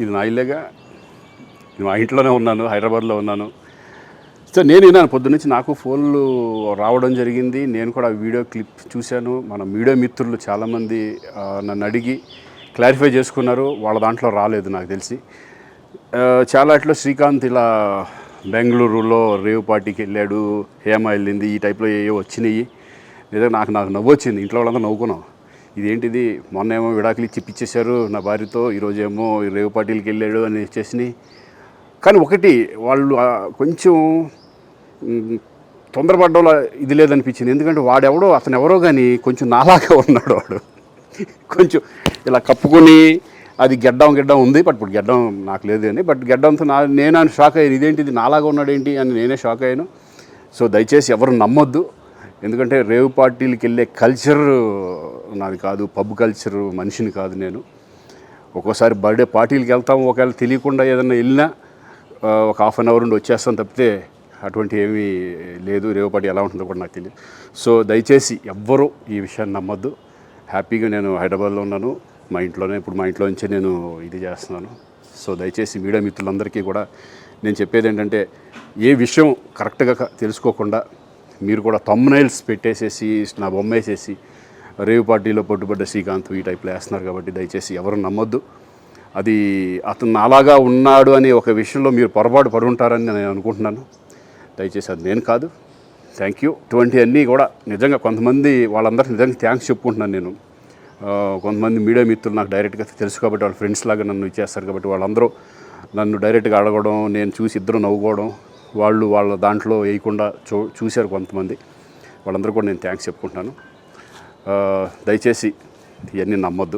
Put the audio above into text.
ఇది నా ఇల్లేగా, మా ఇంట్లోనే ఉన్నాను, హైదరాబాద్లో ఉన్నాను. సో నేను విన్నాను పొద్దున్నుంచి, నాకు ఫోన్లు రావడం జరిగింది. నేను కూడా వీడియో క్లిప్ చూశాను. మన మీడియా మిత్రులు చాలామంది నన్ను అడిగి క్లారిఫై చేసుకున్నారు. వాళ్ళ దాంట్లో రాలేదు నాకు తెలిసి. చాలా ఇట్లా శ్రీకాంత్ ఇలా బెంగళూరులో రేవ్ పార్టీకి వెళ్ళాడు, హేమ వెళ్ళింది, ఈ టైప్లో ఏవో వచ్చినాయి. నిజంగా నాకు నవ్వు వచ్చింది. ఇంట్లో వాళ్ళందరూ నవ్వుకున్నాం. ఇదేంటిది, మొన్న ఏమో విడాకులు ఇచ్చి పిచ్చేశారు నా భార్యతో, ఈరోజేమో రేవ్ పార్టీలకి వెళ్ళాడు అని వచ్చేసినాయి. కానీ ఒకటి, వాళ్ళు కొంచెం తొందరపడ్డంలో ఇది లేదనిపించింది. ఎందుకంటే వాడెవడో, అతను ఎవరో కానీ కొంచెం నాలాగా ఉన్నాడు. వాడు కొంచెం ఇలా కప్పుకొని, అది గెడ్డం ఉంది, బట్ ఇప్పుడు గెడ్డం నాకు లేదు అని, బట్ గెడ్డంతో నేను షాక్ అయ్యాను. ఇదేంటిది నాలాగా ఉన్నాడు ఏంటి అని నేనే షాక్ అయ్యాను. సో దయచేసి ఎవరు నమ్మొద్దు. ఎందుకంటే రేవ్ పార్టీలకి వెళ్ళే కల్చర్ నాది కాదు, పబ్ కల్చర్ మనిషిని కాదు నేను. ఒక్కోసారి బర్త్డే పార్టీలకి వెళ్తాము, ఒకవేళ తెలియకుండా ఏదైనా వెళ్ళినా ఒక హాఫ్ అన్ అవర్ నుండి వచ్చేస్తాం తప్పితే అటువంటి ఏమీ లేదు. రేవ్ పార్టీ ఎలా ఉంటుందో కూడా నాకు తెలియదు. సో దయచేసి ఎవ్వరూ ఈ విషయాన్ని నమ్మొద్దు. హ్యాపీగా నేను హైదరాబాద్లో ఉన్నాను, మా ఇంట్లోనే. ఇప్పుడు మా ఇంట్లో నుంచే నేను ఇది చేస్తున్నాను. సో దయచేసి మీడియా మిత్రులందరికీ కూడా నేను చెప్పేది ఏంటంటే, ఏ విషయం కరెక్ట్గా తెలుసుకోకుండా మీరు కూడా థంబ్నైల్స్ పెట్టేసేసి, నా బొమ్మ వేసేసి రేవ్ పార్టీలో పట్టుబడ్డ శ్రీకాంత్ ఈ టైప్లో వేస్తున్నారు. కాబట్టి దయచేసి ఎవరు నమ్మొద్దు. అది అతను అలాగా ఉన్నాడు అనే ఒక విషయంలో మీరు పొరపాటు పడి ఉంటారని నేను అనుకుంటున్నాను. దయచేసి అది నేను కాదు. Thank you. ఇటువంటివన్నీ కూడా నిజంగా కొంతమంది, వాళ్ళందరికీ నిజంగా థ్యాంక్స్ చెప్పుకుంటున్నాను నేను. కొంతమంది మీడియా మిత్రులు నాకు డైరెక్ట్గా తెలుసు కాబట్టి, వాళ్ళ ఫ్రెండ్స్ లాగా నన్ను ఇచ్చేస్తారు కాబట్టి, వాళ్ళందరూ నన్ను డైరెక్ట్గా అడగడం, నేను చూసి ఇద్దరు నవ్వుకోవడం, వాళ్ళు వాళ్ళ దాంట్లో వేయకుండా చూశారు కొంతమంది. వాళ్ళందరూ కూడా నేను థ్యాంక్స్ చెప్పుకుంటున్నాను. దయచేసి ఇవన్నీ నమ్మొద్దు.